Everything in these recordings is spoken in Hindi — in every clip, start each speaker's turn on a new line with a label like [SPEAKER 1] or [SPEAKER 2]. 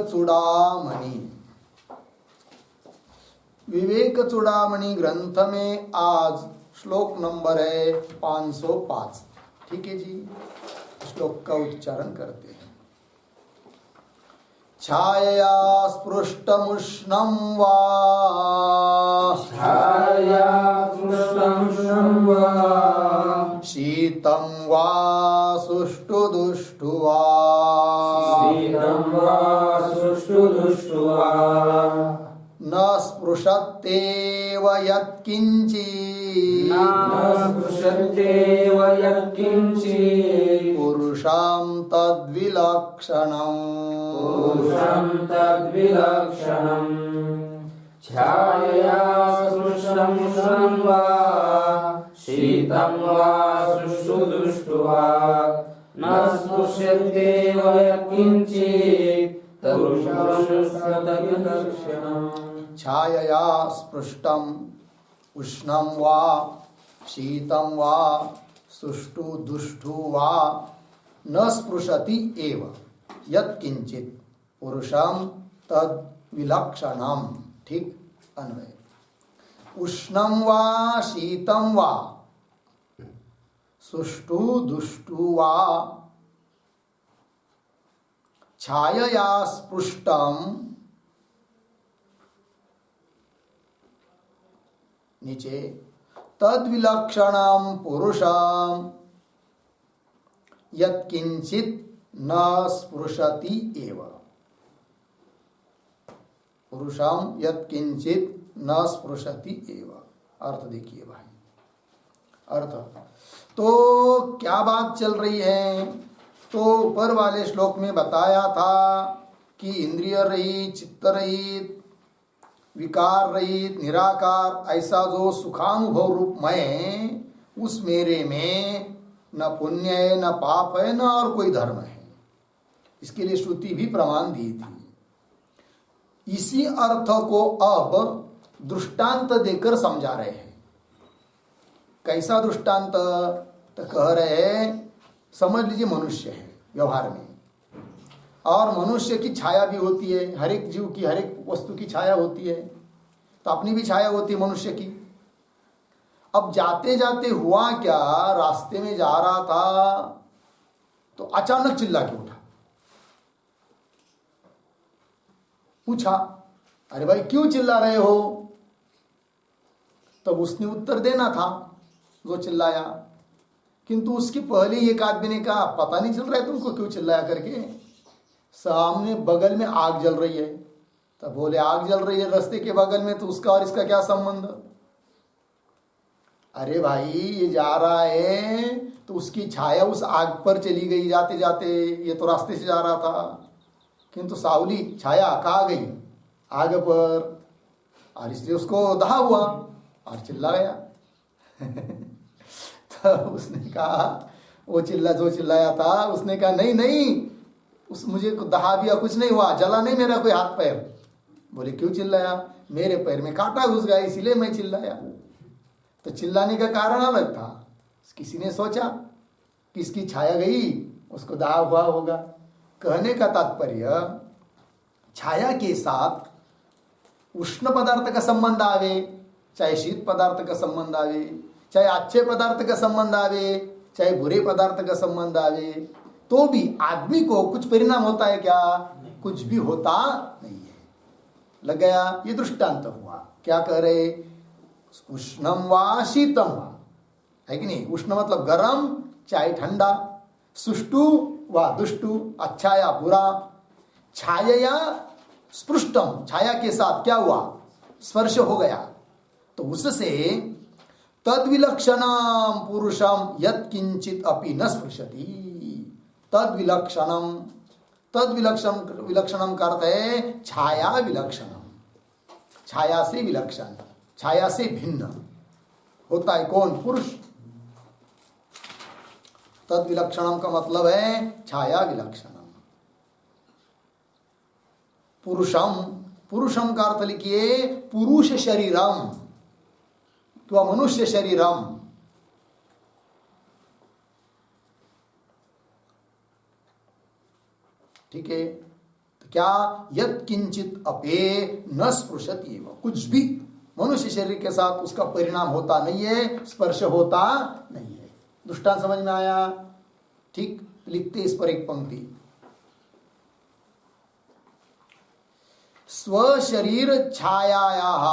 [SPEAKER 1] चूड़ामणि। विवेक चूड़ामणि ग्रंथ में आज श्लोक नंबर है 505। ठीक है जी, श्लोक का उच्चारण करते हैं। छायया स्पृष्टमुष्णं वा,
[SPEAKER 2] छायया स्पृष्टमुष्णं वा,
[SPEAKER 1] शीतं वा सुष्ठुदुष्टु वा,
[SPEAKER 2] शीतं वा सुष्ठुदुष्टु वा,
[SPEAKER 1] न स्पृशत्येव यत्किञ्चित्,
[SPEAKER 2] न स्पृशत्येव यत्किञ्चित्,
[SPEAKER 1] पुरुषं तद्विलक्षणम्,
[SPEAKER 2] पुरुषं तद्विलक्षणम्। छायया स्पृष्टमुष्णं वा, शीतं वा सुष्ठुदुष्टु वा, न स्पृश्यत्येव यत्किञ्चित्, पुरुषं तद्विलक्षणम्।
[SPEAKER 1] छायया स्पृष्टम उष्णं वा, शीतं वा, सुष्ठु दुष्टु वा, न स्पृशति एव यत्किंचित पुरुषं तद विलक्षणम। ठीक अन्वय। उष्णं वा, शीतं वा, सुष्ठु दुष्टु वा, छायया स्पृष्टम, नीचे तद्विलक्षणं पुरुषं यत्किंचित न स्पृशति एव। पुरुषं यत्किंचित न स्पृशति एव। अर्थ देखिए भाई, अर्थ तो क्या बात चल रही है। तो ऊपर वाले श्लोक में बताया था कि इंद्रिय रहित, चित्त रहित, विकार रहित, निराकार, ऐसा जो सुखानुभव रूप मैं, उस मेरे में न पुण्य है, न पाप है, न और कोई धर्म है। इसके लिए श्रुति भी प्रमाण दी थी। इसी अर्थ को अब दृष्टांत देकर समझा रहे हैं। कैसा दृष्टांत? तो कह रहे हैं, समझ लीजिए मनुष्य है व्यवहार में, और मनुष्य की छाया भी होती है। हर एक जीव की, हर एक वस्तु की छाया होती है। तो अपनी भी छाया होती है मनुष्य की। अब जाते जाते हुआ क्या, रास्ते में जा रहा था तो अचानक चिल्ला के उठा, पूछा, अरे भाई क्यों चिल्ला रहे हो? तब उसने उत्तर देना था जो चिल्लाया, किंतु उसकी पहले एक आदमी ने कहा, पता नहीं चल रहा है तुमको क्यों चिल्लाया करके? सामने बगल में आग जल रही है। तब बोले, आग जल रही है रास्ते के बगल में, तो उसका और इसका क्या संबंध? अरे भाई ये जा रहा है तो उसकी छाया उस आग पर चली गई जाते जाते, ये तो रास्ते से जा रहा था, किंतु सावली छाया कहाँ गई? आग पर, और इसलिए उसको दहा हुआ और चिल्ला गया। तो उसने कहा, वो जो चिल्लाया था उसने कहा, नहीं नहीं, उस मुझे दहा दिया, कुछ नहीं हुआ, जला नहीं मेरा कोई हाथ पैर। बोले क्यों चिल्लाया? मेरे पैर में कांटा घुस गया इसीलिए मैं चिल्लाया। तो चिल्लाने का कारण अलग था। किसी ने सोचा कि इसकी छाया गई, उसको दहा हुआ होगा। कहने का तात्पर्य, छाया के साथ उष्ण पदार्थ का संबंध आवे, चाहे शीत पदार्थ का संबंध आवे, चाहे अच्छे पदार्थ का संबंध आवे, चाहे बुरे पदार्थ का संबंध आवे, तो भी आदमी को कुछ परिणाम होता है क्या? कुछ भी होता नहीं है। लग गया? ये दृष्टांत हुआ। क्या कह रहे? उष्णम वा शीतम वा, है कि नहीं? उष्ण मतलब गर्म, चाहे ठंडा, सुष्टु व दुष्टु, अच्छा या बुरा। छाया स्पृष्टम, छाया के साथ क्या हुआ? स्पर्श हो गया। तो उससे तद्विलक्षणम पुरुषम यत्किंचित अपि न स्पृशति। तद्विलक्षणम, विलक्षणम का अर्थ है छाया विलक्षणम, छाया से विलक्षण, छाया से भिन्न होता है कौन? पुरुष। तद विलक्षणम का मतलब है छाया विलक्षणम। पुरुषम, पुरुषम का अर्थ लिखिए पुरुष शरीरम अथवा मनुष्य शरीरम। ठीक है, तो क्या? यत् किंचित अपे न स्पृशति, कुछ भी मनुष्य शरीर के साथ उसका परिणाम होता नहीं है, स्पर्श होता नहीं है। दृष्टांत समझ में आया? ठीक, लिखते इस पर एक पंक्ति। स्वशरीर छायायाः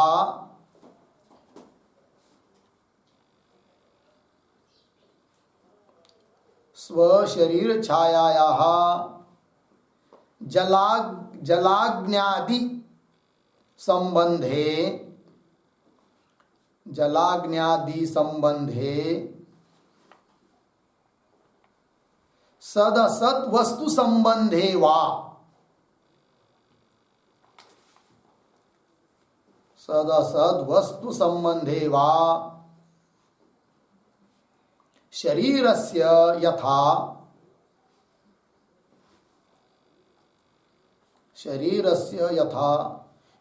[SPEAKER 1] स्वशरीर छायायाः जलाग्न्यादि संबंधे सदसत् वस्तु संबंधे वा शरीरस्य यथा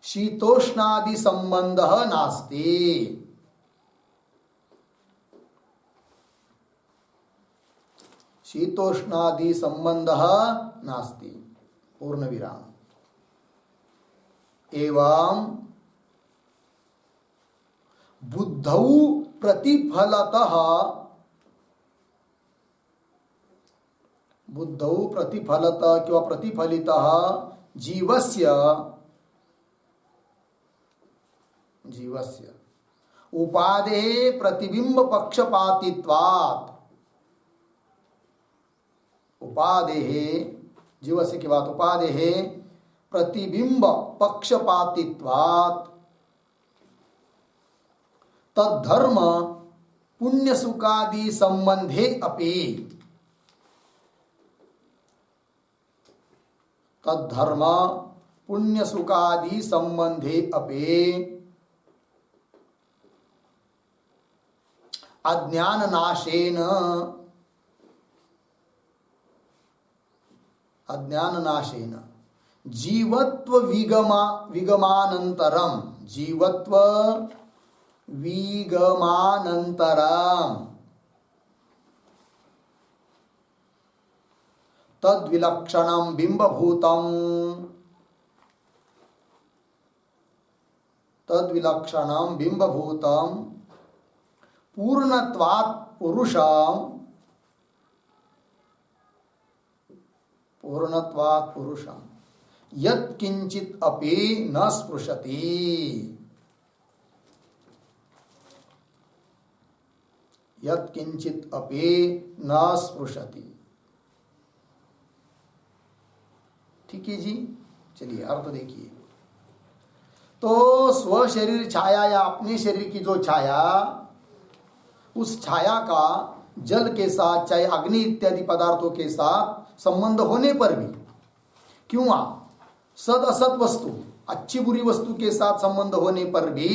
[SPEAKER 1] शीतोष्णादि संबंधः नास्ति। शीतोष्णादि संबंधः नास्ति, पूर्ण विराम। एवं बुद्धौ प्रतिफलतः किंवा प्रतिफलितः जीवस्य उपादेः प्रतिबिंब पक्षपातित्वात्, उपादेः जीवस्य के बाद उपादेः प्रतिबिंब पक्षपातित्वात् तद्धर्म पुण्य सुखादि संबंधे अपि अज्ञाननाशेन जीवत्व विगमानन्तरम तद्विलक्षणं बिंबभूतं पूर्णत्वात् पुरुषं यत् किंचित अपि न स्पृशति। यत् किंचित अपि न स्पृशति। ठीक है जी, चलिए अर्थ देखिए। तो स्व शरीर छाया या अपने शरीर की जो छाया, उस छाया का जल के साथ चाहे अग्नि इत्यादि पदार्थों के साथ संबंध होने पर भी, क्यों सद असत वस्तु अच्छी बुरी वस्तु के साथ संबंध होने पर भी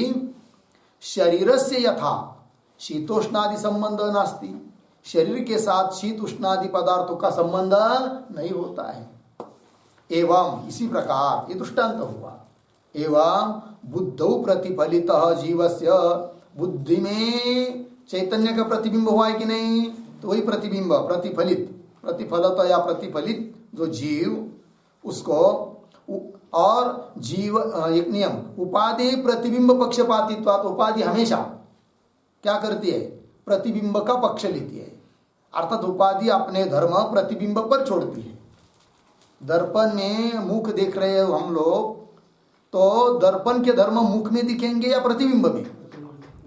[SPEAKER 1] शरीरस्य यथा शीतोष्णादि संबंध नास्ति, शरीर के साथ शीत उष्णादि पदार्थों का संबंध नहीं होता है। एवं इसी प्रकार ये दृष्टांत हुआ। एवं बुद्धौ प्रतिफलितः जीवस्य, बुद्धि में चैतन्य का प्रतिबिंब हुआ है कि नहीं? तो वही प्रतिबिंब प्रतिफलत या प्रतिफलित जो जीव, उसको और जीव एक नियम उपाधि प्रतिबिंब पक्षपातित्वात्, उपाधि हमेशा क्या करती है? प्रतिबिंब का पक्ष लेती है। अर्थात उपाधि अपने धर्म प्रतिबिंब पर छोड़ती है। दर्पण में मुख देख रहे हो हम लोग, तो दर्पण के धर्म मुख में दिखेंगे या प्रतिबिंब में?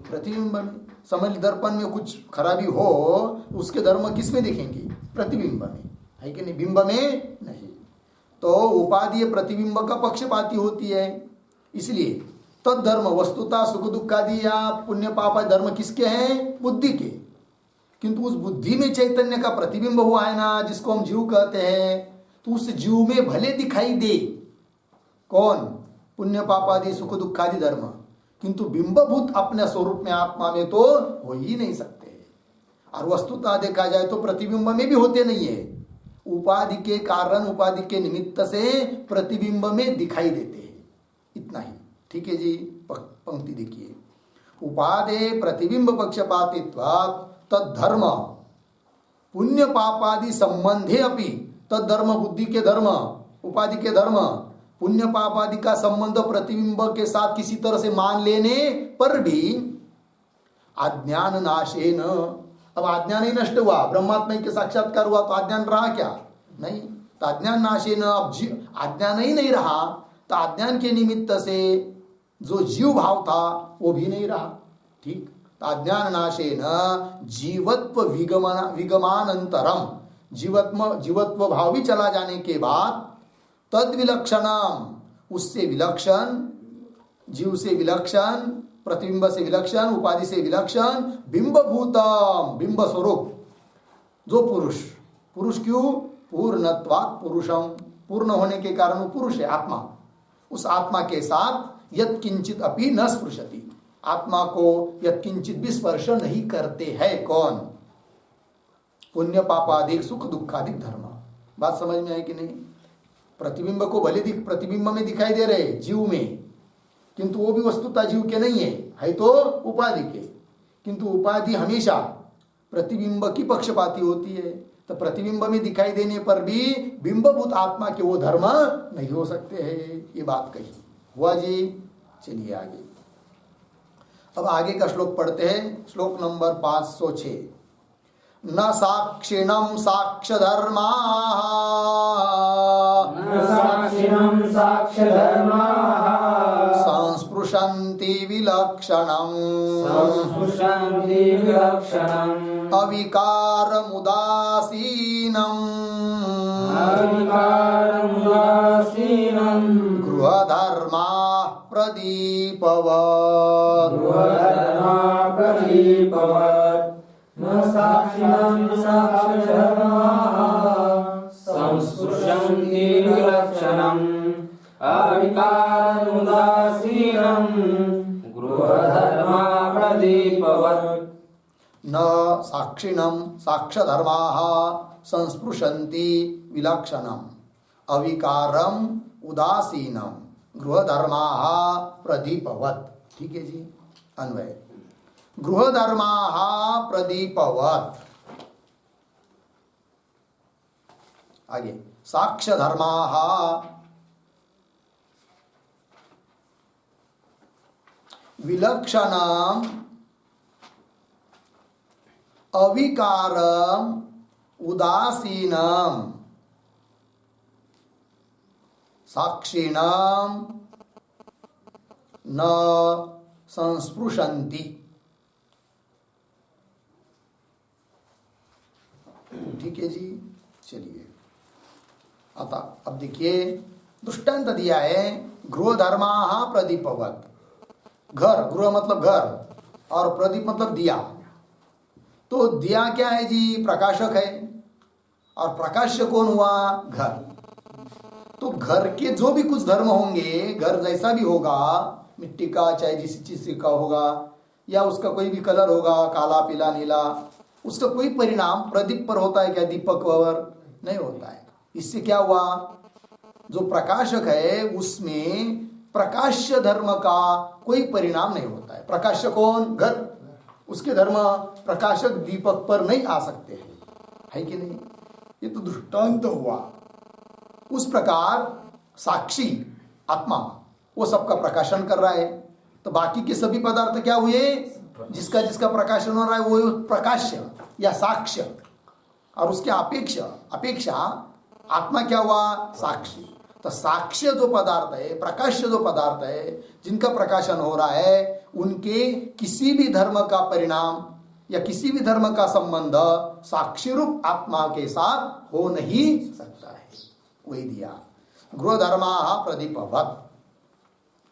[SPEAKER 1] प्रतिबिंब में। समझ दर्पण में कुछ खराबी हो, उसके धर्म किस में दिखेंगे? प्रतिबिंब में, है कि नहीं? बिंब में नहीं। तो उपाधि प्रतिबिंब का पक्षपाती होती है। इसलिए तद्धर्म वस्तुता सुख दुख आदि या पुण्य पाप धर्म किसके हैं? बुद्धि के। किंतु उस बुद्धि में चैतन्य का प्रतिबिंब हुआ है ना, जिसको हम जीव कहते हैं, तो उस जीव में भले दिखाई दे कौन? पुण्य पाप आदि सुख दुख आदि धर्म, किंतु बिंबभूत अपने स्वरूप में आत्मा में तो हो ही नहीं सकते। और वस्तुतः देखा जाए तो प्रतिबिंब में भी होते नहीं है, उपाधि के कारण उपाधि के निमित्त से प्रतिबिंब में दिखाई देते हैं। इतना ही। ठीक है जी, पंक्ति देखिए। उपाधे प्रतिबिंब पक्षपातित्वात् तद्धर्म पुण्य पापादि संबंधे अपि, तद्धर्म बुद्धि के धर्म, उपाधि के धर्म पुण्य पाप आदि का संबंध प्रतिबिंब के साथ किसी तरह से मान लेने पर भी अज्ञान नाशेन, अब अज्ञान ही नष्ट हुआ, ब्रह्मात्मा के साक्षात्कार हुआ तो अज्ञान रहा क्या? नहीं। तो अज्ञान नाशेन, अब अज्ञान ही नहीं रहा तो अज्ञान के निमित्त से जो जीव भाव था वो भी नहीं रहा। ठीक। तो अज्ञान नाशेन जीवत्व विगमानंतरम, जीवत्व भाव भी चला जाने के बाद तद विलक्षणम, उससे विलक्षण, जीव से विलक्षण, प्रतिबिंब से विलक्षण, उपाधि से विलक्षण, बिंबभूतम, बिंब स्वरूप जो पुरुष, पुरुष क्यों? पूर्णत्वात् पुरुषम, पूर्ण होने के कारण वो पुरुष है आत्मा, उस आत्मा के साथ यत् किंचित अपि न स्पृशति, आत्मा को यत् किंचित भी स्पर्श नहीं करते हैं। कौन? पुण्य पापादिक सुख दुखादिक धर्म। बात समझ में है कि नहीं? प्रतिबिंब को भले प्रतिबिंब में दिखाई दे रहे जीव में, किंतु वो भी वस्तुतः जीव के नहीं है तो उपाधि के, किंतु उपाधि हमेशा प्रतिबिंब की पक्षपाती होती है। तो प्रतिबिंब में दिखाई देने पर भी बिंबभूत आत्मा के वो धर्म नहीं हो सकते हैं। ये बात कही हुआ जी। चलिए आगे, अब आगे का श्लोक पढ़ते हैं। श्लोक नंबर 506। न साक्षिणं साक्ष्यधर्माः,
[SPEAKER 2] न साक्षिणं साक्ष्यधर्माः,
[SPEAKER 1] संस्पृशन्ति विलक्षणम्,
[SPEAKER 2] संस्पृशन्ति विलक्षणम्,
[SPEAKER 1] अविकारमुदासीनम्,
[SPEAKER 2] अविकारमुदासीनम्,
[SPEAKER 1] गृहधर्माः प्रदीपवत्,
[SPEAKER 2] गृहधर्माः प्रदीपवत्। न साक्षिणं साक्ष्यधर्माः, संस्पृशन्ति विलक्षणम्, अविकारमुदासीनम्, गृहधर्माः प्रदीपवत्।
[SPEAKER 1] न साक्षिणं साक्ष्यधर्माः संस्पृशन्ति विलक्षणम्, अविकारम उदासीनम, गृहधर्माः प्रदीपवत्। ठीक है जी। अन्वय, गृहधर्माः प्रदीपवत्। आगे, साक्ष्यधर्माः विलक्षणम् अविकारम उदासीनम, साक्षिणाम न संस्पृशन्ति। ठीक है जी। चलिए अब देखिए, दृष्टांत दिया है गृहधर्माः प्रदीपवत्। घर, गृह मतलब घर और प्रदीप मतलब दिया। तो दिया क्या है जी? प्रकाशक है। और प्रकाश्य कौन हुआ? घर। तो घर के जो भी कुछ धर्म होंगे, घर जैसा भी होगा, मिट्टी का चाहे जिस चीज का होगा, या उसका कोई भी कलर होगा, काला पीला नीला, उसका कोई परिणाम प्रदीप पर होता है क्या? दीपक पर नहीं होता है। इससे क्या हुआ? जो प्रकाशक है उसमें प्रकाश्य धर्म का कोई परिणाम नहीं होता है। प्रकाश्य कौन? घर। उसके धर्म प्रकाशक दीपक पर नहीं आ सकते हैं, है कि नहीं? ये तो दृष्टांत हुआ। उस प्रकार साक्षी आत्मा वो सबका प्रकाशन कर रहा है। तो बाकी के सभी पदार्थ क्या हुए? जिसका जिसका प्रकाशन हो रहा है वो प्रकाश्य या साक्ष्य, और उसके अपेक्षा आत्मा क्या हुआ? साक्षी। तो साक्ष्य जो पदार्थ है, प्रकाश्य जो पदार्थ है, जिनका प्रकाशन हो रहा है, उनके किसी भी धर्म का परिणाम या किसी भी धर्म का संबंध साक्षी रूप आत्मा के साथ हो नहीं सकता है। वही दिया, गृहधर्माः प्रदीपवत्।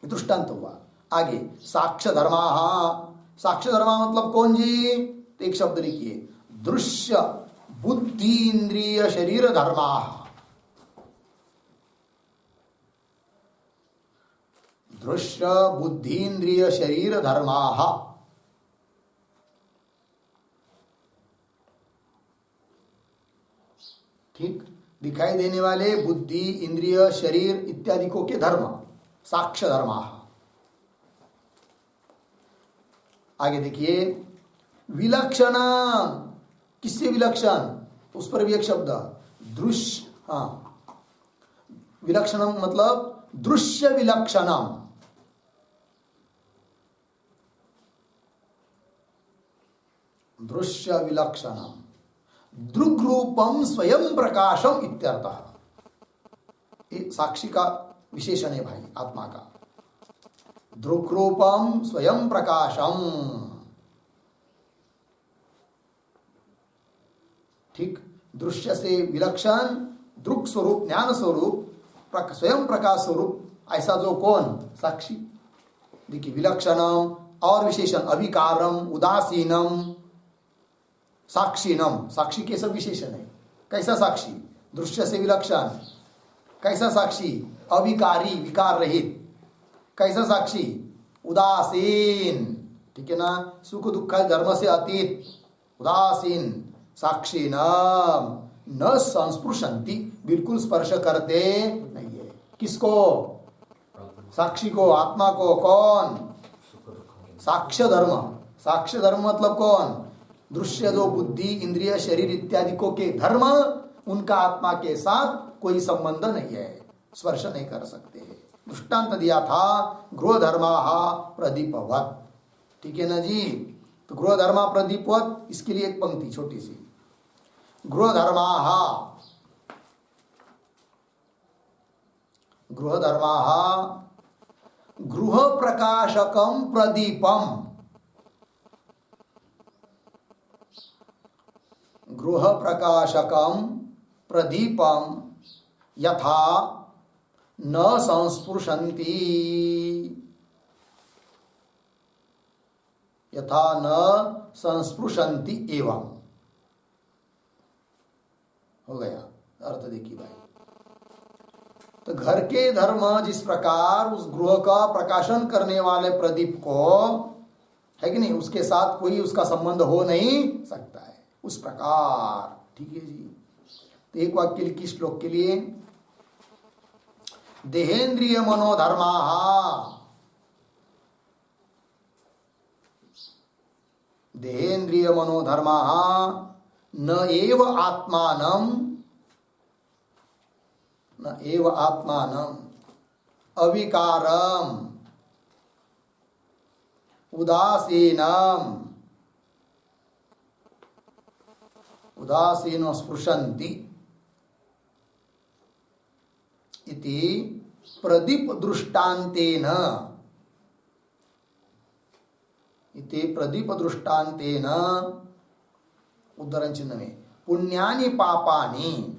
[SPEAKER 1] दृष्टांत हुआ। आगे, साक्ष्य धर्माः। साक्ष्य धर्मा मतलब कौन जी? तो एक शब्द लिखिए, दृश्य बुद्धि इंद्रिय शरीर धर्माः। दृश्य बुद्धि इंद्रिय शरीर धर्माः। ठीक, दिखाई देने वाले बुद्धि इंद्रिय शरीर इत्यादि को के धर्म साक्ष्य धर्माः। आगे देखिए, विलक्षण। किससे विलक्षण? उस पर भी एक शब्द दृश्य। हाँ, विलक्षण मतलब दृश्य विलक्षणम, दृश्य विलक्षणम, दृग्रूपम स्वयं प्रकाशम इत्यर्थः। ये साक्षी का विशेषण है भाई, आत्मा का। दृग्रूपम स्वयं प्रकाशम, ठीक, दृश्य से विलक्षण, दृक् स्वरूप, ज्ञान स्वरूप, स्वयं प्रकाश स्वरूप, ऐसा जो कौन? साक्षी। देखिए, विलक्षणम और विशेषण, अविकारम, उदासीनम, साक्षीनम, साक्षी के सब विशेषण है। कैसा साक्षी? दृश्य से विलक्षण। कैसा साक्षी? अविकारी, विकार रहित। कैसा साक्षी? उदासीन, ठीक है ना, सुख दुख धर्म से अतीत, उदासीन। साक्षीनम न संस्पृशंति, बिल्कुल स्पर्श करते नहीं है। किसको? साक्षी को, आत्मा को। कौन? साक्ष्य धर्म। साक्ष्य धर्म मतलब कौन? दृश्य जो बुद्धि, इंद्रिय, शरीर इत्यादि को के धर्म, उनका आत्मा के साथ कोई संबंध नहीं है, स्पर्श नहीं कर सकते। दृष्टांत दिया था गृह धर्मा प्रदीपवत, ठीक है ना जी। तो गृह धर्मा प्रदीपवत, इसके लिए एक पंक्ति छोटी सी। गृह धर्मा, गृह धर्मा गृह प्रकाशकम प्रदीपम, गृह प्रकाशकम प्रदीपम यथा न संस्पृशन्ति, यथा न संस्पृशन्ति एवं। हो गया अर्थ, देखिए भाई। तो घर के धर्म जिस प्रकार उस गृह का प्रकाशन करने वाले प्रदीप को, है कि नहीं, उसके साथ कोई उसका संबंध हो नहीं सकता है, उस प्रकार, ठीक है जी। तो एक वाक्य लिखी श्लोक के लिए। देहेन्द्रिय मनोधर्मा, देहेन्द्रिय मनोधर्मा न एव आत्मानं, न एव आत्मानं अविकारम उदासीनम, उदासीनो स्पृशन्ति इति प्रदीप दृष्टान्तेन, इति प्रदीप दृष्टान्तेन, उद्धरण चिन्ह में, पुण्यानि पापानि,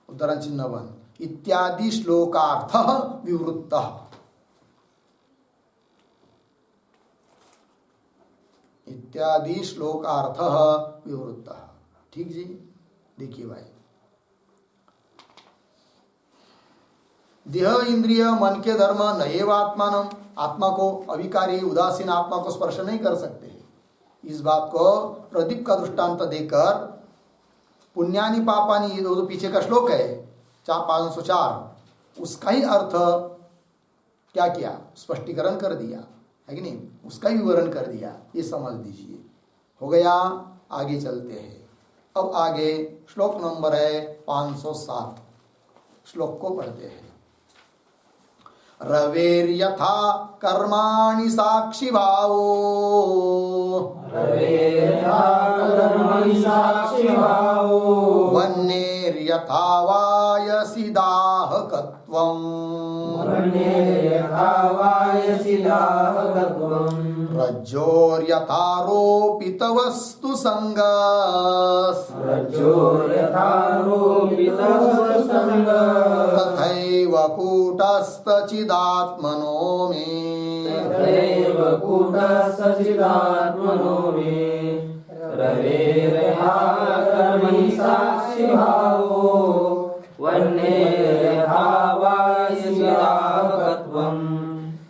[SPEAKER 1] उद्धरण चिन्ह 1, इत्यादि श्लोकार्थ विवृत्तः, इत्यादि श्लोकार्थ विवृत्तः। ठीक जी, देखिए भाई, देह इंद्रिय मन के धर्म न एव आत्मानम, आत्मा को, अविकारी उदासीन आत्मा को स्पर्श नहीं कर सकते। इस बात को प्रदीप का दृष्टांत देकर पुण्यानि पापानि, ये जो पीछे का श्लोक है 504, उसका ही अर्थ क्या किया, स्पष्टीकरण कर दिया है कि नहीं, उसका ही विवरण कर दिया, ये समझ दीजिए। हो गया, आगे चलते हैं। अब आगे श्लोक नंबर है 507, श्लोक को पढ़ते हैं। रवेर्यथा कर्माणि साक्षी भावो,
[SPEAKER 2] रवेर्यथा कर्माणि साक्षी भावो,
[SPEAKER 1] वह्नेर्यथा वायसि दाहकत्वम्,
[SPEAKER 2] वह्नेर्यथा वायसि दाहकत्वम्,
[SPEAKER 1] रज्जोर्यथारोपितवस्तु संगस्,
[SPEAKER 2] रज्जोर्यथारोपितवस्तु संगस्,
[SPEAKER 1] तथैव कूटस्थचिदात्मनो मे,
[SPEAKER 2] तथैव कूटस्थचिदात्मनो मे। रवेर्यथा कर्मणि साक्षी भावो, वह्नेर्यथा वायसि दाहकत्वम्,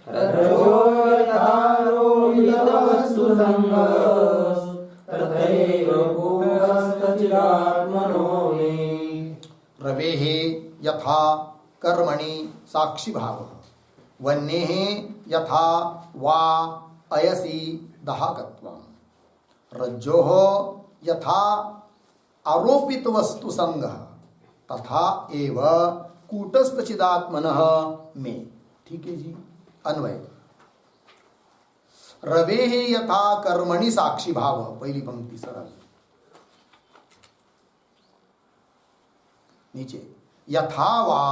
[SPEAKER 2] रज्जोर्यथारोपितवस्तु संगस्, तथैव कूटस्थचिदात्मनो मे।
[SPEAKER 1] रवेः यथा कर्मणि साक्षी भाव, वह्नेः यथा वा अयसि दाहकत्वम्, रज्जोः यथा आरोपित वस्तु संगः, तथा एव कूटस्थ चिदात्मनः में। ठीक है जी। अन्वय रवेः यथा कर्मणि साक्षी भाव, पहली पंक्ति सरल। नीचे यथा वा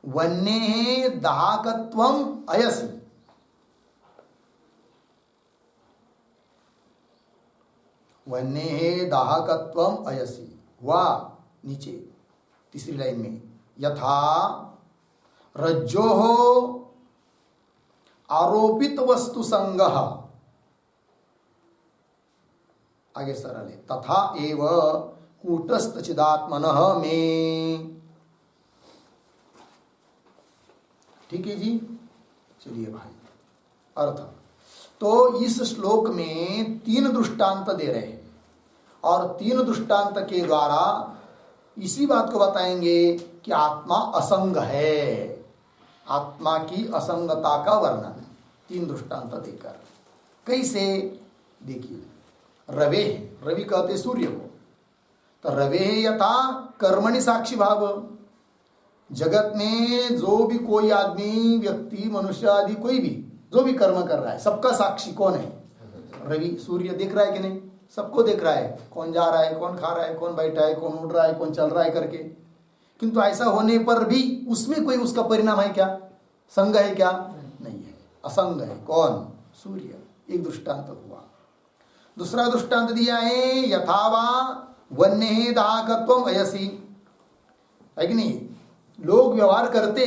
[SPEAKER 1] वन्येः दाहकत्वम् अयसि, वन्येः दाहकत्वम् अयसि वा, नीचे तीसरी लाइन में यथा रज्जोः आरोपित वस्तु संगः, आगे सरल है, तथा एव कूटस्थ चिदात्मनः में। ठीक है जी। चलिए भाई, अर्थ तो इस श्लोक में 3 दृष्टांत दे रहे हैं और 3 दृष्टांत के द्वारा इसी बात को बताएंगे कि आत्मा असंग है, आत्मा की असंगता का वर्णन 3 दृष्टांत देकर। कैसे? देखिए, रवे, रवि कहते सूर्य को, तो रवे यथा कर्मणि साक्षी भाव। जगत में जो भी कोई आदमी, व्यक्ति, मनुष्य आदि कोई भी जो भी कर्म कर रहा है, सबका साक्षी कौन है? रवि, सूर्य देख रहा है कि नहीं? सबको देख रहा है, कौन जा रहा है, कौन खा रहा है, कौन बैठा है, कौन उड़ रहा है, कौन चल रहा है करके। किंतु ऐसा होने पर भी उसमें कोई उसका परिणाम है क्या? संग है क्या? नहीं है, असंग है। कौन? सूर्य। एक दृष्टांत हुआ। दूसरा दृष्टांत दिया है यथावा वन्य दाहकत्वम अयसी, है कि नहीं? लोग व्यवहार करते,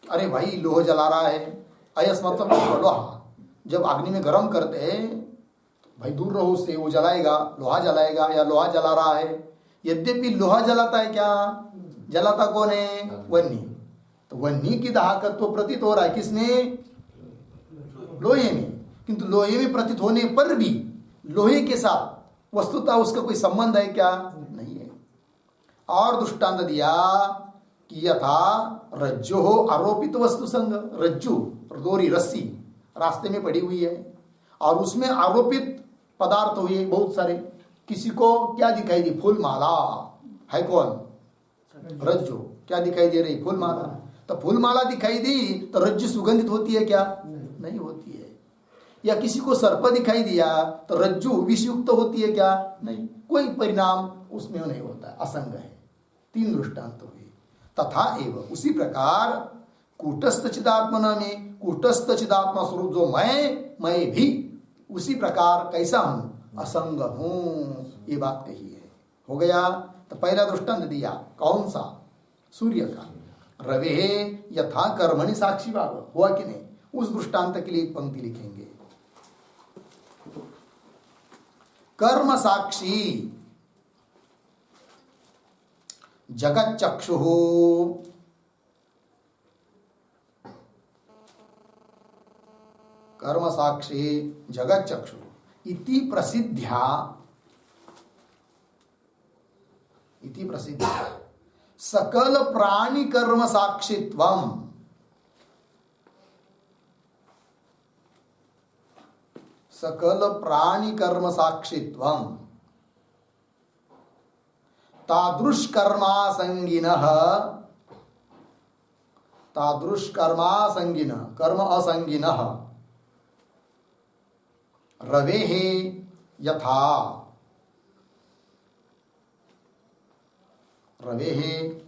[SPEAKER 1] अरे भाई लोहा जला रहा है, अयस मतलब लोहा। जब अग्नि में गर्म करते हैं तो भाई दूर रहो उससे, वो जलाएगा, लोहा जलाएगा या लोहा जला रहा है। यद्यपि लोहा जलाता है क्या? जलाता कौन है? वन्नी। तो वन्नी की दाहकत्व प्रतीत हो रहा है किसने? लोहे में। किंतु लोहे में प्रतीत होने पर भी लोहे के साथ वस्तुतः उसका कोई संबंध है क्या? नहीं है। और दृष्टांत दिया कि यथा रज्जो हो आरोपित वस्तु संग, रज्जु दोरी रस्सी रास्ते में पड़ी हुई है और उसमें आरोपित पदार्थ हुए बहुत सारे। किसी को क्या दिखाई दी? फूल माला है। कौन? रज्जु। क्या दिखाई दे रही? फूल माला। तो फूल माला दिखाई दी तो रज्जु सुगंधित होती है क्या? नहीं होती है। या किसी को सर्प दिखाई दिया तो रज्जु विषयुक्त होती है क्या? नहीं, कोई परिणाम उसमें नहीं होता, असंग है। 3 दृष्टांत हुए। तथा एवं उसी प्रकार कूटस्थ चिदात्मना में, कूटस्थ चिदात्मा स्वरूप जो मैं भी उसी प्रकार कैसा हूं? असंग हूं। ये बात कही है। हो गया। तो पहला दृष्टांत दिया कौन सा? सूर्य का। रवे यथा कर्मणि साक्षी भाव, हुआ कि नहीं? उस दृष्टांत के लिए एक पंक्ति लिखेंगे, कर्म साक्षी जगत चक्षु, कर्म साक्षी जगत चक्षु इति प्रसिद्ध्या, इति प्रसिद्ध्या सकल प्राणी कर्म साक्षित्वम, सकल प्राणी कर्म साक्षित्वम तादृशकर्मासंगिनः, तादृशकर्मासंगिनः कर्म असंगिनः रवेः यथा, रवेः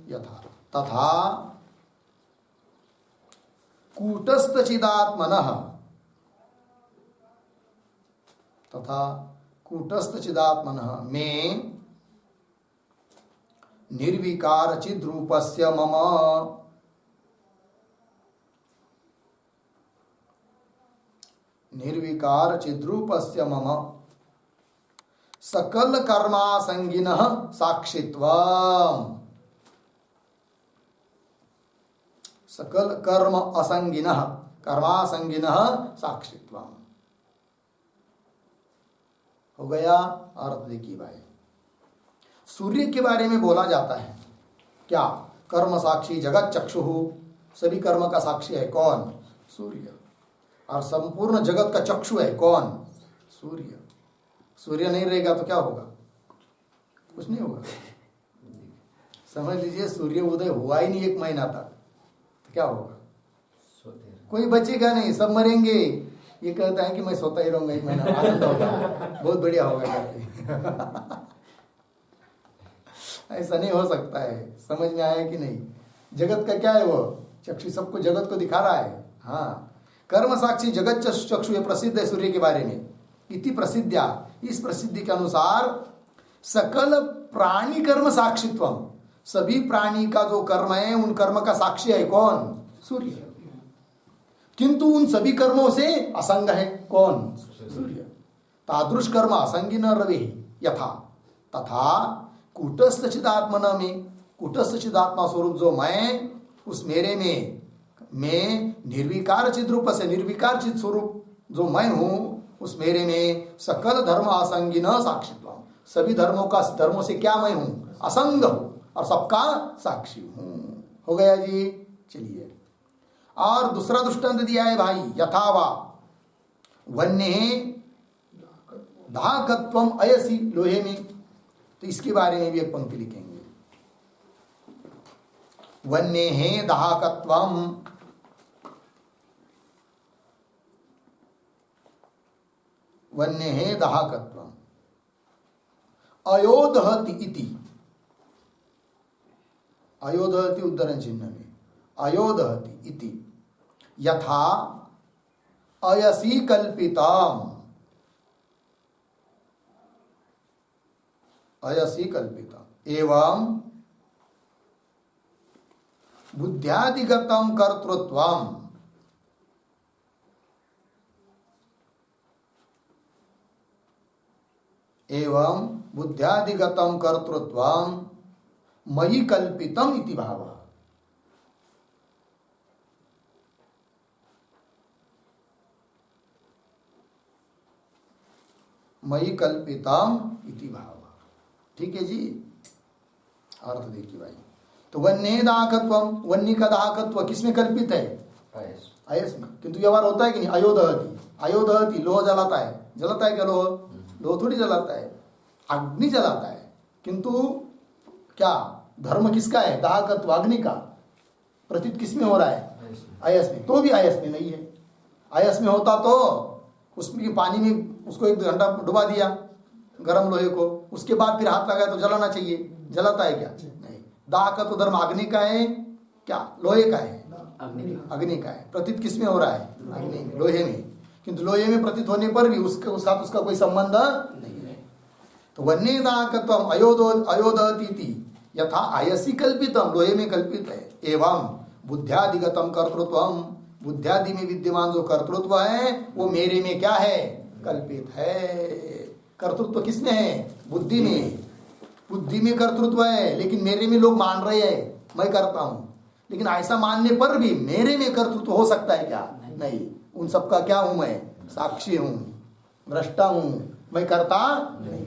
[SPEAKER 1] यथा तथा कूटस्थचिदात्मनः, तथा कूटस्थचिदात्मनः में निर्विकार चिद्रूपस्य मम, निर्विकार चिद्रूपस्य मम सकल कर्मासंगिनः साक्षित्वम्, सकल कर्म असंगिनः कर्मासंगिनः साक्षित्वम्। हो गया। अर्थ देखिए भाई, सूर्य के बारे में बोला जाता है क्या? कर्म साक्षी जगत चक्षु, सभी कर्म का साक्षी है कौन? सूर्य। और संपूर्ण जगत का चक्षु है कौन? सूर्य। सूर्य नहीं रहेगा तो क्या होगा? कुछ नहीं होगा। समझ लीजिए सूर्य उदय हुआ ही नहीं 1 महीना तक, तो क्या होगा? कोई बचेगा नहीं, सब मरेंगे। ये कहता है कि मैं सोता ही रहूंगा 1 महीना, आनंद होगा, बहुत बढ़िया होगा कहते। ऐसा नहीं हो सकता है। समझ में आया कि नहीं? जगत का क्या है? वो चक्षु सबको जगत को दिखा रहा है। हाँ, कर्म साक्षी जगत चक्षु, ये प्रसिद्ध है सूर्य के बारे में। इति प्रसिद्ध्या, इस प्रसिद्धि के अनुसार सकल प्राणी कर्म साक्षित्वम, सभी प्राणी का जो कर्म है उन कर्म का साक्षी है कौन? सूर्य। किंतु उन सभी कर्मों से असंग है कौन? सूर्य। तादृश कर्म असंगी न रवे यथा तथा कूटस्थ चिदात्मन में, कूटस्थ चिदात्मा स्वरूप जो मैं, उस मेरे में मैं निर्विकार चिद रूप से, निर्विकार चिद स्वरूप जो मैं हूं, उस मेरे में सकल धर्म असंगी न साक्षित्व, सभी धर्मों से क्या मैं हूं? असंग हूं और सबका साक्षी हूं। हो गया जी। चलिए, और दूसरा दृष्टांत दिया है भाई, यथावा वन्य दाहकत्वम अयसी, लोहे में। तो इसके बारे में भी एक पंक्ति लिखेंगे। वन्य है दाहकत्वम, वन्य है दाहकत्वम अयोदहति इति, अयोदहति उद्धरण चिन्ह में, अयोदहति इति यथा अयसी कल्पितम, अयसी कल्पितम एवं बुद्ध्यादिगतम कर्तृत्वम, एवं बुद्ध्यादिगतम कर्तृत्वम मयि कल्पितम इति भावः। मयि कल्पितम इति भावः। ठीक है जी। अर्थ देखिए भाई, तो वन्य दाहकत्वम, वन्य का दाहकत्व किसमें कल्पित है? अयस में। किंतु व्यवहार होता है कि नहीं? अयोदहति, अयोदहति लोह जलाता है, जलाता है क्या लोह? लोह थोड़ी जलाता है, अग्नि जलाता है। किंतु क्या धर्म किसका है? दाहकत्व अग्नि का। प्रतीत किसमें हो रहा है? अयस में। तो भी अयस में नहीं है। अयस में होता तो उसमें पानी में उसको 1 घंटा डुबा दिया गर्म लोहे को, उसके बाद फिर हाथ लगाया तो जलाना चाहिए। जलाता है क्या? नहीं। दाहकत्व धर्म अग्नि का है क्या? लोहे का है? अग्नि का है। प्रतीत किसमें हो रहा है? अग्नि में, लोहे में। किंतु लोहे में प्रतीत होने पर भी उसके साथ उसका कोई संबंध नहीं है। तो वन्य दाहकत्वम अयोदहति यथा अयसी कल्पितम, लोहे में कल्पित है। एवं बुद्ध्यादिगतम कर्तृत्वम, बुद्ध्यादि में विद्यमान जो कर्तृत्व है वो मेरे में क्या है? कल्पित है। कर्तृत्व किसमें है? बुद्धि में। बुद्धि में कर्तृत्व है, लेकिन मेरे में लोग मान रहे हैं मैं करता हूं। लेकिन ऐसा मानने पर भी मेरे में कर्तृत्व हो सकता है क्या? नहीं। उन सबका क्या हूं मैं? साक्षी हूं, दृष्टा हूं, मैं करता नहीं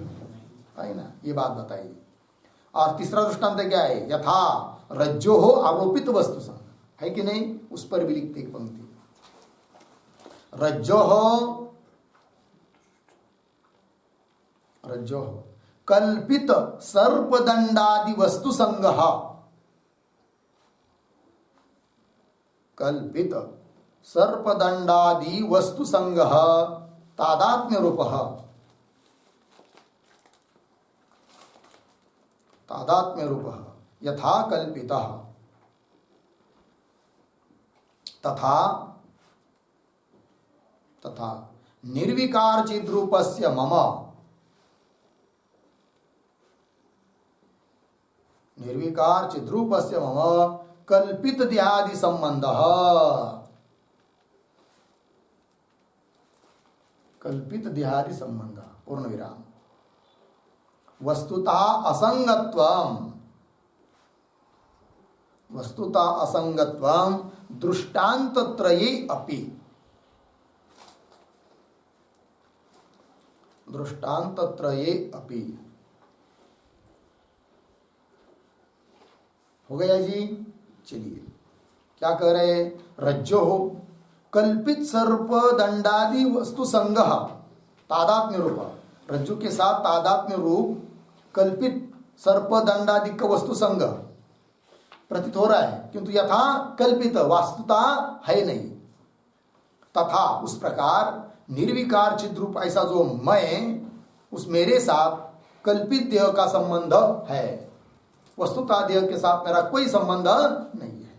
[SPEAKER 1] है ना। ये बात बताइए। और तीसरा दृष्टांत क्या है? यथा रज्जो हो आरोपित वस्तु संग, है कि नहीं? उस पर भी लिखते एक पंक्ति, रज्जो हो कल्पित सर्पदंडादि वस्तु संगः, कल्पित सर्पदंडादि वस्तु संगः तादात्म्य रूपः, तादात्म्य रूपः यथा कल्पितः तथा तथा निर्विकार चिद्रूपस्य मम, निर्विकार चिद्रूपस्य मम कल्पित देहादि संबंधः, कल्पित देहादि संबंध पूर्ण विराम वस्तुतः असंगत्वम, वस्तुतः असंगत्वम दृष्टांत त्रये अपि, दृष्टांत त्रये अपि। हो गया जी। चलिए क्या कह रहे हैं? रज्जो हो कल्पित सर्प दंडादि वस्तु संगः तादात्म्य रूप, रज्जु के साथ तादात्म्य रूप कल्पित सर्प दंडादिक वस्तु संग प्रतीत हो रहा है, किंतु यथा कल्पित वास्तुता है नहीं। तथा उस प्रकार निर्विकार चिद्रूप ऐसा जो मैं, उस मेरे साथ कल्पित देह का संबंध है, वस्तुता देह के साथ मेरा कोई संबंध नहीं है।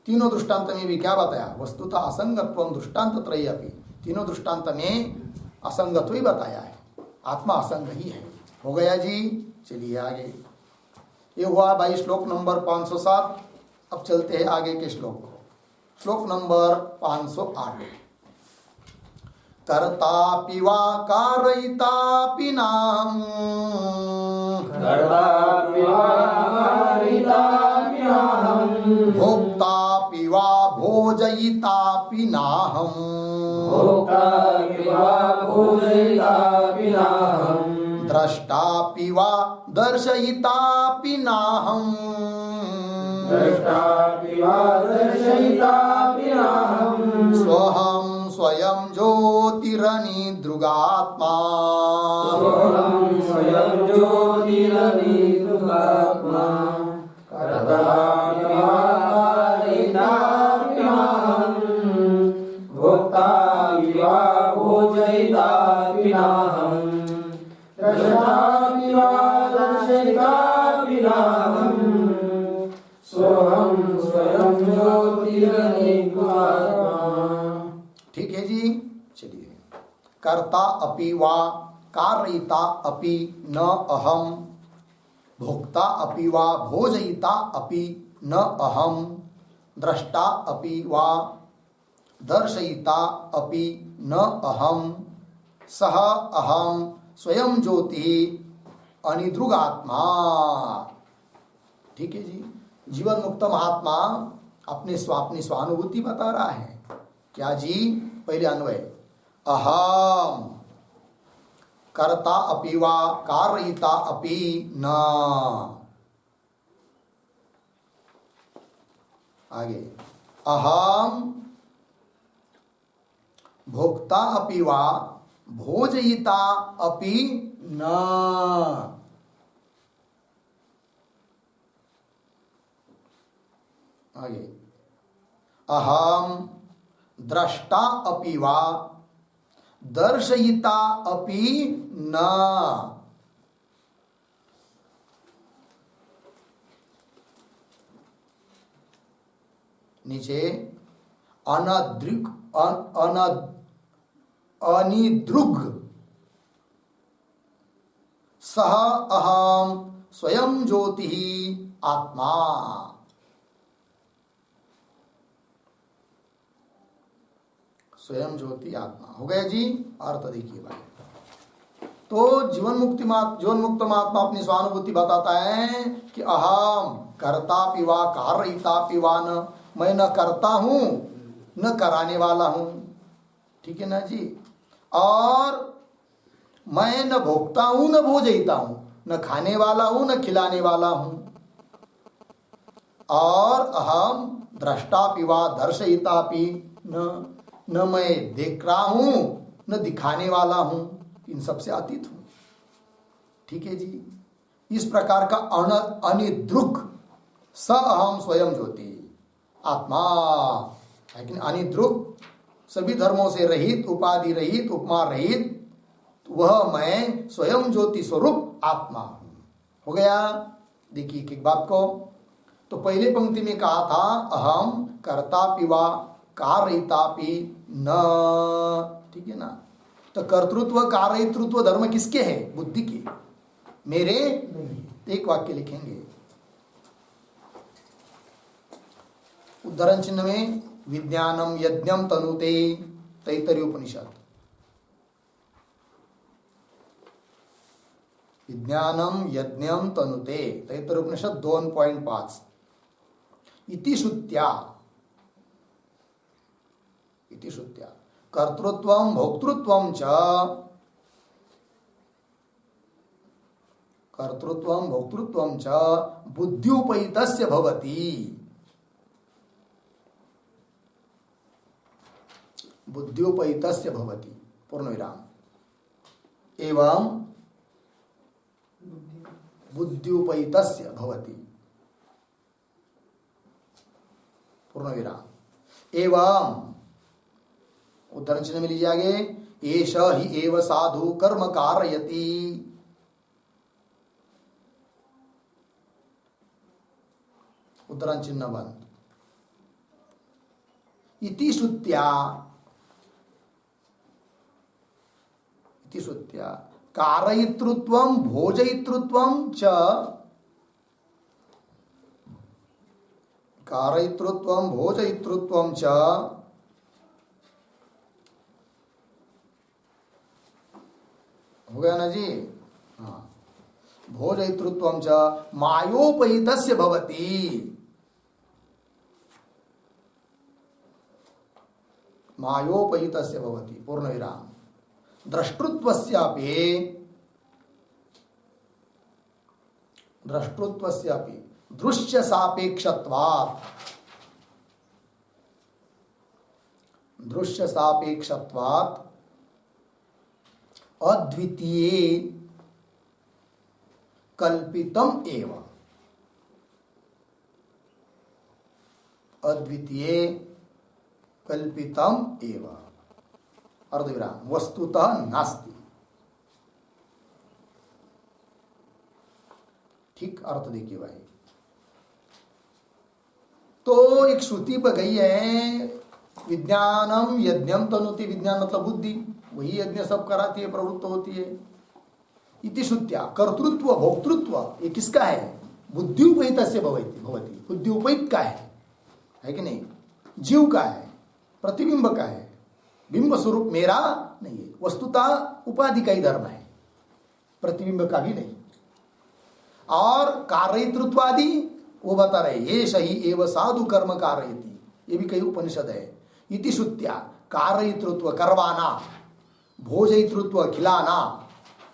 [SPEAKER 1] तीनों दृष्टांत में भी क्या बताया? वस्तुता असंगत्व दृष्टांत त्रय अपि, तीनों दृष्टांत में असंगत्व ही बताया है, आत्मा असंग ही है। हो गया जी, चलिए आगे। ये हुआ भाई श्लोक नंबर 507। अब चलते हैं आगे के श्लोक को। श्लोक नंबर 508। कर्तापि वा कारयितापि नाहं,
[SPEAKER 2] कर्तापि वा कारयितापि नाहं,
[SPEAKER 1] भोक्तापि वा भोजयितापि नाहं,
[SPEAKER 2] भोक्तापि वा भोजयितापि नाहं,
[SPEAKER 1] द्रष्टापि वा दर्शयितापि नाहं,
[SPEAKER 2] द्रष्टापि वा दर्शयितापि नाहं,
[SPEAKER 1] स्वहं स्वयं ज्योतिरनिदृगात्मा,
[SPEAKER 2] सोऽहं स्वयं ज्योतिरनिदृगात्मा, कर्तापि वा कारयितापि नाहं, भोक्तापि वा भोजयितापि नाहं, द्रष्टापि वा दर्शयितापि नाहं, सोऽहं स्वयं ज्योतिरनिदृगात्मा।
[SPEAKER 1] ठीक है जी, चलिए। कर्ता अपि वा कारयिता अपि न अहम, भोक्ता अपि वा भोजयिता अपि न अहम, द्रष्टा अपि वा दर्शयिता अपि न अहम, सह अहम स्वयं ज्योति अनिदृगात्मा। ठीक है जी। जीवन मुक्त महात्मा अपनी स्वानुभूति बता रहा है। क्या जी? पहले अन्वय, अहम कर्ता अपि वा कारयिता अपि न। आगे, अहम भोक्ता अपि वा भोजयिता अपि न। आगे, अहम द्रष्टा अपि वा दर्शयिता अपि न। नीचे अनदृग अनिदृग सह अहम स्वयं ज्योति आत्मा। स्वयं ज्योति आत्मा। हो गया जी। अर्थ देखिए भाई, तो जीवन मुक्त महात्मा अपनी स्वानुभूति बताता है कि अहम कर्ता पिवा कारयिता पिवा न, मैं न करता हूं न कराने वाला हूं। ठीक है ना जी। और मैं न भोगता हूं न भोजयिता हूं, न खाने वाला हूं न खिलाने वाला हूं। और अहम द्रष्टा पिवा दर्शयिता पि न मैं देख रहा हूं न दिखाने वाला हूं, इन सबसे अतीत हूं। ठीक है जी। इस प्रकार का अनिदृग स अहम स्वयं ज्योति आत्मा, लेकिन अनिदृग सभी धर्मों से रहित, उपाधि रहित, उपमा रहित, वह मैं स्वयं ज्योति स्वरूप आत्मा हूं। हो गया। देखिए एक बात को, तो पहले पंक्ति में कहा था अहम कर्ता पिवा कारयितापि न। ठीक है ना। तो कर्तृत्व कारयितृत्व धर्म किसके है? बुद्धि के, मेरे नहीं। एक वाक्य लिखेंगे उद्धरण चिन्ह में, विज्ञानम यज्ञम तनुते, तैत्तरीय उपनिषद। विज्ञानम यज्ञम तनुते, तैत्तरीय उपनिषद 2.5। इति श्रुत्या कर्तृत्वं भोक्तृत्वं च, कर्तृत्वं भोक्तृत्वं च बुद्ध्युपैतस्य भवति। बुद्ध्युपैतस्य भवति पूर्णविराम। एवं बुद्ध्युपैतस्य भवति। पूर्णविराम। एवं उद्धरण चिन्ह में लीजिए आगे, एष हि एव साधु कर्म कारयति। उद्धरण चिन्ह बंद। इति श्रुत्या कारयितृत्वं भोजयितृत्वं च हो गया ना जी। हाँ, भोजयितृत्वं च मायोपहितस्य भवति। मायोपहितस्य भवति। पूर्णविराम। द्रष्टृत्वस्यापि दृश्य सापेक्षत्वात् अद्वितीये कल्पितम एव। अर्धविराम। वस्तुतः नास्ति। ठीक अर्थ देखिए भाई। तो एक श्रुति पर गई है, विज्ञानम यज्ञम तनुति। विज्ञान मतलब बुद्धि, वही यज्ञ सब कराती है, प्रवृत्त होती है। इति श्रुत्या कर्तृत्व भोक्तृत्व ये किसका है? बुद्धिउपहितस्य भवति। बुद्धिउपहित का है कि नहीं? जीव का है, प्रतिबिंब का है। बिंब स्वरूप मेरा नहीं है, वस्तुतः उपाधि का ही धर्म है, प्रतिबिंब का भी नहीं। और कारयितृत्वादि वो बता रहे, ये सही एवं साधु कर्म कारयति। ये भी कई उपनिषद है। इति श्रुत्या कारयितृत्व करवाना, भोजयितृत्व खिलाना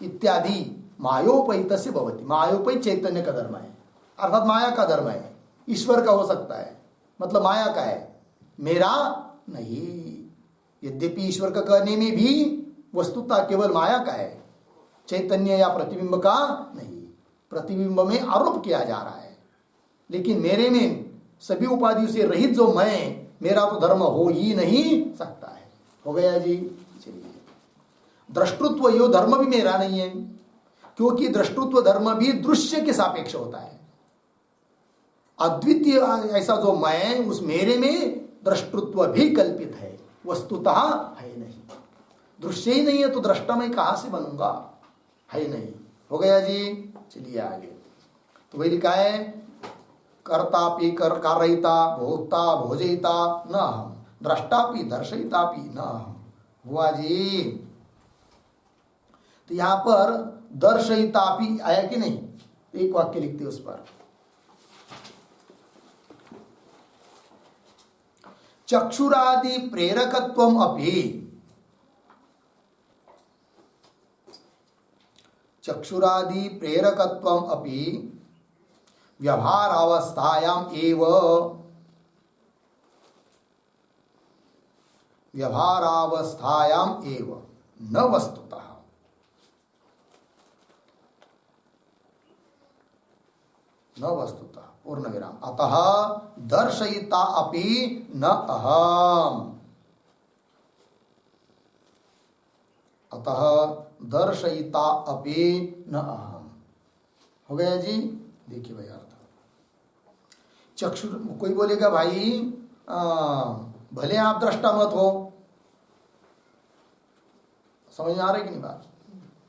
[SPEAKER 1] इत्यादि मायोपहितस्य भवति। मायोपहित चैतन्य का धर्म है, अर्थात माया का धर्म है। ईश्वर का हो सकता है, मतलब माया का है, मेरा नहीं। यद्यपि ईश्वर का कहने में भी वस्तुतः केवल माया का है, चैतन्य या प्रतिबिंब का नहीं। प्रतिबिंब में आरोप किया जा रहा है, लेकिन मेरे में सभी उपाधियों से रहित जो मैं, मेरा तो धर्म हो ही नहीं सकता है। हो गया जी। चलिए, दृष्टृत्व यो धर्म भी मेरा नहीं है, क्योंकि दृष्टृत्व धर्म भी दृश्य के सापेक्ष होता है। अद्वितीय ऐसा जो मैं, उस मेरे में दृष्टृत्व भी कल्पित है, वस्तुतः है नहीं। दृश्य ही नहीं है तो दृष्टा मैं कहां से बनूंगा? है नहीं। हो गया जी। चलिए आगे। तो वही लिखा है, कर्तापि कारयिता भोक्ता भोजयिता न हम, द्रष्टापि दर्शयितापि न हम। हुआ जी। तो यहां पर दर्शयितापि आया कि नहीं? एक वाक्य लिखते उस पर। चक्षुरादि प्रेरकत्वम अपि, चक्षुरादि प्रेरकत्वम अपि व्यवहारावस्थायाम एव न वस्तुतः। पूर्ण विराम। अतः दर्शयिता अपि न अहम। अतः दर्शयिता अपि न अहम। हो गया जी। देखिए भाई अर्थ। चक्षु, कोई बोलेगा भाई भले आप दृष्टा मत हो, समझ में आ रहा है कि नहीं बात?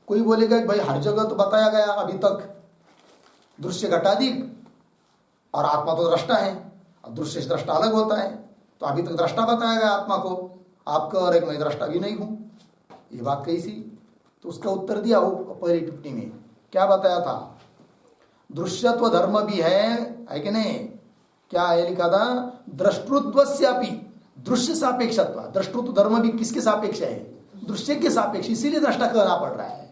[SPEAKER 1] कोई बोलेगा भाई हर जगह तो बताया गया अभी तक दृश्य घटाधिक, और आत्मा तो दृष्टा है, और दृश्य से दृष्टा अलग होता है। तो अभी तक दृष्टा बताया गया आत्मा को, आप कह रहे मैं दृष्टा भी नहीं हूं, ये बात कैसी? तो उसका उत्तर दिया वो पहली टिप्पणी में। क्या बताया था? दृश्यत्व धर्म भी है कि नहीं? क्या है लिखा था? दृष्टृत्वस्यापि, दृश्य सापेक्षत्व। दृष्टृत्व धर्म भी किसके सापेक्ष है? दृश्य के सापेक्ष, इसीलिए दृष्टा कहना पड़ रहा है।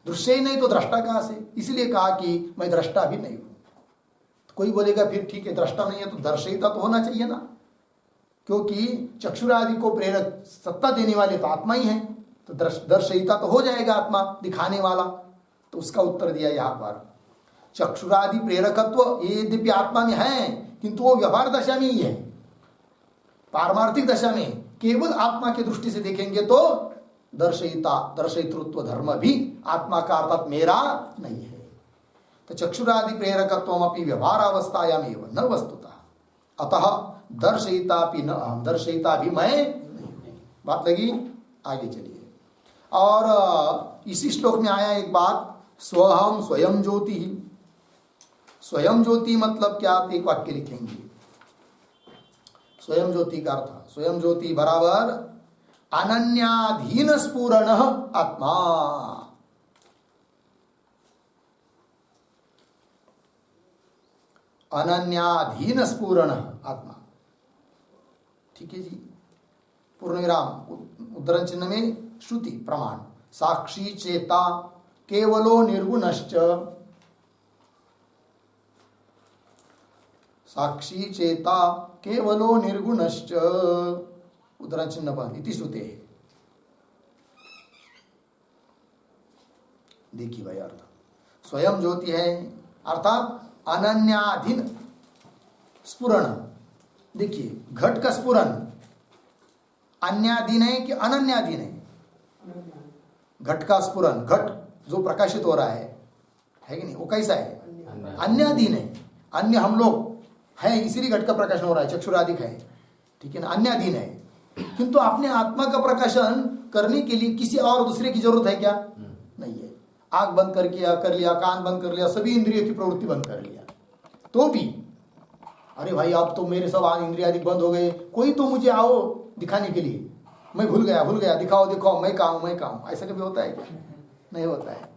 [SPEAKER 1] दृश्य ही नहीं तो दृष्टा कहां से? इसलिए कहा कि मैं दृष्टा भी नहीं हूं। तो कोई बोलेगा फिर ठीक है, दृष्टा नहीं है तो दर्शयिता तो होना चाहिए ना, क्योंकि चक्षुरादि को प्रेरक सत्ता देने वाले तो आत्मा ही है, तो दर्शयिता तो हो जाएगा आत्मा, दिखाने वाला। तो उसका उत्तर दिया यहां पर, चक्षुरादि प्रेरकत्व ये यद्यपि आत्मा में है, किंतु वो व्यवहार दशा में ही है। पारमार्थिक दशा में केवल आत्मा की दृष्टि से देखेंगे तो दर्शयितृत्व धर्म भी आत्मा का अर्थात मेरा नहीं है। तो चक्षुरादि प्रेरकत्वमपि व्यवहारावस्थायामेव न वस्तुतः, अतः दर्शयिता भी मैं नहीं। बात लगी? आगे चलिए। और इसी श्लोक में आया एक बात, स्वहम स्वयं ज्योति। स्वयं ज्योति मतलब क्या? एक वाक्य लिखेंगे। स्वयं ज्योति का अर्थ, स्वयं ज्योति बराबर अनन्याधीन स्फुरण आत्मा। अनन्याधीन स्फुरण आत्मा। ठीक है जी। पूर्ण विराम, उद्धरण चिन्ह में श्रुति प्रमाण। साक्षी चेता केवलो निर्गुणश्च। साक्षी चेता केवलो निर्गुणश्च, उद्धरण चिन्ह बंद, इति श्रुते। देखिए भाई अर्थ, स्वयं ज्योति है अर्थात अनन्याधीन स्फुरण। देखिए घट का स्फुरण अन्याधीन है कि अनन्याधीन है? घट का स्फुरण, घट जो प्रकाशित हो रहा है कि नहीं, वो कैसा है? अन्याधीन है। अन्य हम लोग है, इसीलिए घट का प्रकाशन हो रहा है, चक्षुरादिक है, ठीक है ना, अन्याधीन है। किंतु अपने आत्मा का प्रकाशन करने के लिए किसी और दूसरे की जरूरत है क्या? नहीं है। आंख बंद कर लिया, कान बंद कर लिया, सभी इंद्रियों की प्रवृत्ति बंद कर लिया, तो भी अरे भाई अब तो मेरे सब इंद्रियादिक बंद हो गए, कोई तो मुझे आओ दिखाने के लिए, मैं भूल गया, दिखाओ, मैं कहूँ, ऐसा कभी होता है क्या? नहीं होता है।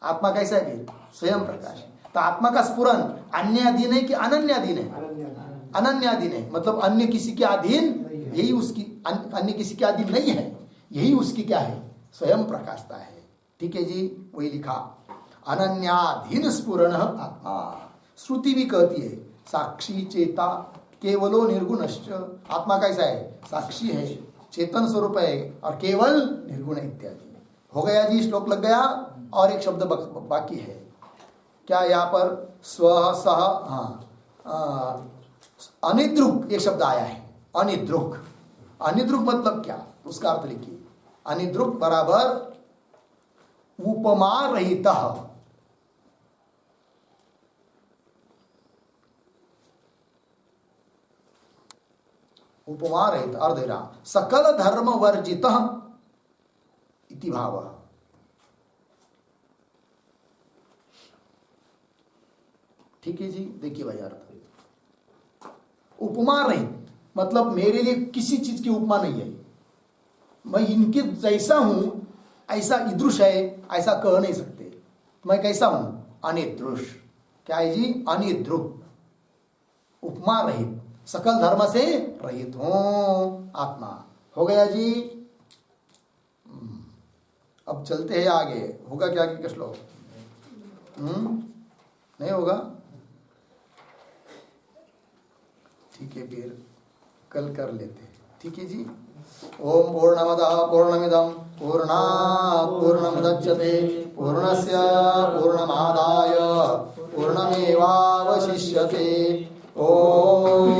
[SPEAKER 1] आत्मा कैसा है फिर? स्वयं प्रकाश। तो आत्मा का स्फुरन अन्याधीन है कि अनन्याधीन है? अनन्याधीन है, मतलब अन्य किसी के अधीन, यही उसकी, अन्य किसी के अधीन नहीं है, यही उसकी क्या है? स्वयं प्रकाशता है। ठीक है जी, वही लिखा अनन्याधीन स्फुरण आत्मा। श्रुति भी कहती है साक्षी चेता केवलो निर्गुणश्च। आत्मा कैसा है? साक्षी है, चेतन स्वरूप है और केवल निर्गुण इत्यादि। हो गया जी, श्लोक लग गया। और एक शब्द बाकी है, क्या यहाँ पर? स्व सह, हाँ, अनिद्रुक एक शब्द आया है, अनिद्रुक। अनिद्रुक मतलब क्या? उसका अर्थ लिखिए। अनिद्रुक बराबर उपमा रहित। उपमा रहित अर्धेरा सकल धर्म वर्जित इति भाव। ठीक है जी, देखिए भाई अर्थ, उपमा रहित मतलब मेरे लिए किसी चीज की उपमा नहीं है, मैं इनके जैसा हूं, ऐसा ईदृश है ऐसा कह नहीं सकते। मैं कैसा हूं? अनिदृश। क्या है जी? अनिद्रुक, उपमा रहित, सकल धर्म से रहित हूं आत्मा। हो गया जी। अब चलते हैं आगे। होगा क्या आगे का श्लोक? नहीं होगा? ठीक है, फिर कल कर लेते हैं। ठीक है जी। ओम पूर्णमदः पूर्णमिदं पूर्णात् पूर्णमुदच्यते पूर्णस्य पूर्णमादाय पूर्णमेवावशिष्यते। ओम